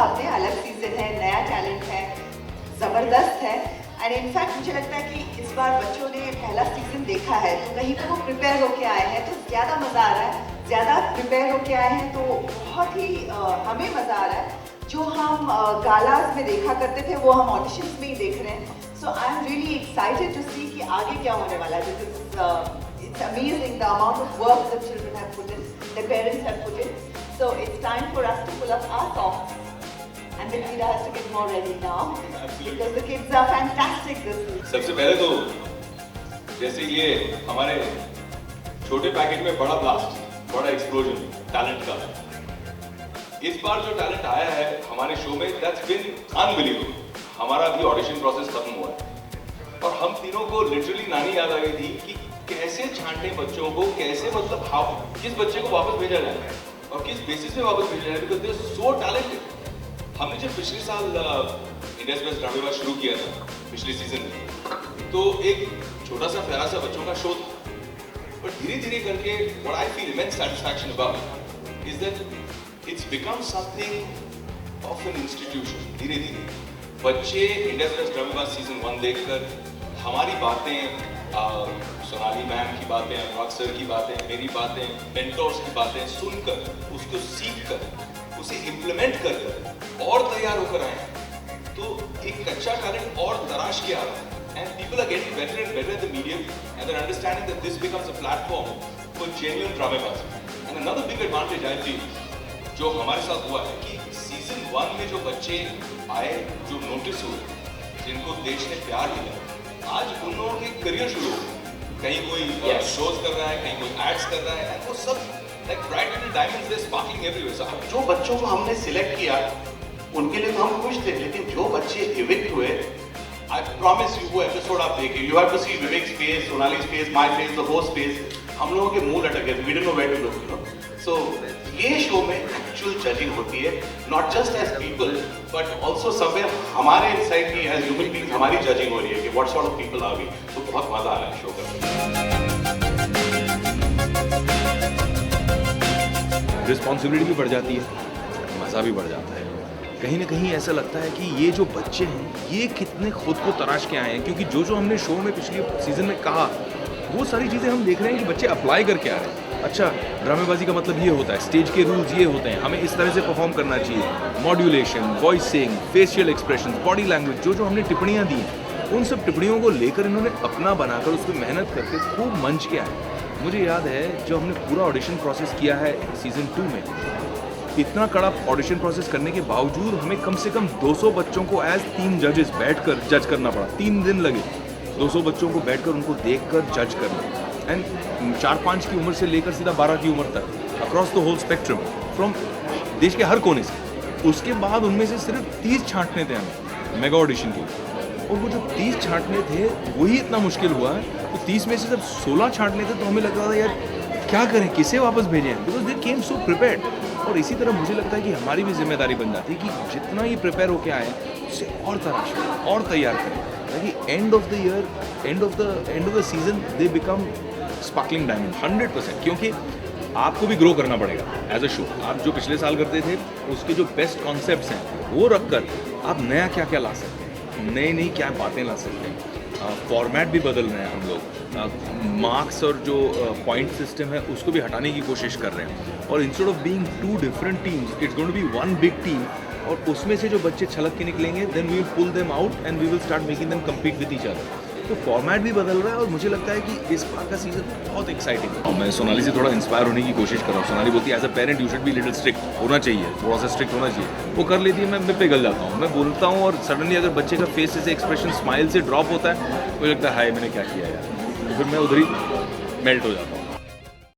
बात है, अलग सीजन है, नया टैलेंट है, ज़बरदस्त है। एंड इनफैक्ट मुझे लगता है कि इस बार बच्चों ने पहला सीजन देखा है तो कहीं पर वो प्रिपेयर होके आए हैं तो ज़्यादा मज़ा आ रहा है। ज़्यादा प्रिपेयर होके आए हैं तो बहुत ही हमें मज़ा आ रहा है। जो हम गालास में देखा करते थे वो हम ऑडिशंस में ही देख रहे हैं। So I am really excited to see कि आगे क्या होने वाला है। It's amazing the amount of work the children have put in, their parents have put in. So it's time for us to pull up our socks. And then Veera has to get more ready now because the kids are fantastic this week. सबसे पहले तो जैसे ये हमारे छोटे packet में बड़ा blast, बड़ा एक्सप्लोजन टैलेंट का, इस बार जो टैलेंट आया है हमारे शो में, that's been unbelievable. हमारा अभी ऑडिशन प्रोसेस खत्म हुआ है और हम तीनों को लिटरली नानी याद आ गई थी कि कैसे छांटे बच्चों को, कैसे मतलब हाउ किस बच्चे को वापस भेजा जाए और किस बेसिस पे वापस भेजा जाए, because they are so talented. हमने जब पिछले साल इंडियाज़ बेस्ट ड्रामेबाज शुरू किया था पिछले सीजन में, तो एक छोटा सा प्यारा सा बच्चों का शो था, बट धीरे धीरे करके what I feel immense satisfaction about is that it's become something of an institution. धीरे धीरे बच्चे इंडियाज़ बेस्ट ड्रामेबाज सीजन 1 देखकर हमारी बातें, सोनाली मैम की बातें, अनुराग सर की बातें, मेरी बातें, मेंटोर्स की बातें सुनकर, उसको सीखकर, उसे इम्प्लीमेंट कर और तैयार होकर आए हैं। तो एक कच्चा टैलेंट और तराश के आ रहा है and people are getting better and better in the medium and they are understanding that this becomes a platform for genuine ड्रामेबाजी। And another big advantage I feel जो हमारे साथ हुआ है कि सीजन 1 में जो बच्चे आए, जो नोटिस हुए, जिनको देश ने प्यार दिया, आज उन लोगों के करियर शुरू हो गए। कहीं कोई शोज कर रहा है, कहीं कोई एड्स कर रहा है, and वो सब like bright little diamonds, they're sparkling everywhere. So जो बच्चों को हमने सिलेक्ट किया उनके लिए तो हम खुश थे, लेकिन जो बच्चे इविक्ट हुए, I promise you वो एपिसोड आप देखिए, you have to see Vivek's face, Sonali's face, my face, the host face. हम लोगों के मुंह लटक गए, we didn't know where to look, you know. So ये शो में एक्चुअल जजिंग होती है, not just as people, but also somewhere हमारे इनसाइड की as human beings हमारी जजिंग हो रही है कि what sort of people are we. तो बहुत मजा आ रहा है शो करने। रिस्पॉन्सिबिलिटी भी बढ़ जाती है, मज़ा भी बढ़ जाता है। कहीं ना कहीं ऐसा लगता है कि ये जो बच्चे हैं ये कितने खुद को तराश के आए हैं, क्योंकि जो जो हमने शो में पिछले सीजन में कहा वो सारी चीज़ें हम देख रहे हैं कि बच्चे अप्लाई करके आ रहे हैं। अच्छा, ड्रामेबाजी का मतलब ये होता है, स्टेज के रूल्स ये होते हैं, हमें इस तरह से परफॉर्म करना चाहिए, modulation, voicing, facial expression, body language, जो जो हमने टिप्पणियाँ दी हैं उन सब टिप्पणियों को लेकर इन्होंने अपना बनाकर उस पर मेहनत करके खूब मंच के आए। मुझे याद है जब हमने पूरा ऑडिशन प्रोसेस किया है सीज़न 2 में, इतना कड़ा ऑडिशन प्रोसेस करने के बावजूद हमें कम से कम 200 बच्चों को एज 3 जजेस बैठकर जज करना पड़ा। 3 दिन लगे 200 बच्चों को बैठकर उनको देखकर जज करना, एंड 4-5 की उम्र से लेकर सीधा 12 की उम्र तक, across the whole spectrum, from देश के हर कोने से। उसके बाद उनमें से सिर्फ 30 छांटने थे हमें मेगा ऑडिशन के, और वो जो 30 छांटने थे वही इतना मुश्किल हुआ। तो 30 में से जब 16 छांटने थे तो हमें लग रहा था यार क्या करें, किसे वापस भेजें, because they came so prepared. और इसी तरह मुझे लगता है कि हमारी भी जिम्मेदारी बन जाती है कि जितना ये प्रिपेयर होके आए उससे और तराश और तैयार करें, ताकि end of the year, end of the season they become sparkling diamond 100%। क्योंकि आपको भी ग्रो करना पड़ेगा एज अ शो। आप जो पिछले साल करते थे उसके जो बेस्ट कॉन्सेप्ट्स हैं वो रखकर आप नया क्या क्या ला सकते हैं, नई नई क्या बातें ला सकते हैं। फॉर्मेट भी बदल रहे हैं हम लोग, मार्क्स और जो पॉइंट सिस्टम है उसको भी हटाने की कोशिश कर रहे हैं, और instead of being 2 different teams it's going to be 1 big team, और उसमें से जो बच्चे छलक के निकलेंगे then we will pull them out and we will start making them compete with each other. तो फॉर्मेट भी बदल रहा है और मुझे लगता है कि इस बार का सीजन बहुत एक्साइटिंग है। मैं सोनाली से थोड़ा इंस्पायर होने की कोशिश कर रहा हूँ। सोनाली बोलती है as a parent you should be little strict, होना चाहिए, थोड़ा सा स्ट्रिक्ट होना चाहिए। वो कर लेती है, मैं पिघल जाता हूँ, मैं बोलता हूँ, और सडनली अगर बच्चे का फेस से एक्सप्रेशन स्माइल से ड्रॉप होता है मुझे लगता है हाय मैंने क्या किया यार, तो फिर मैं उधर ही मेल्ट हो जाता हूँ।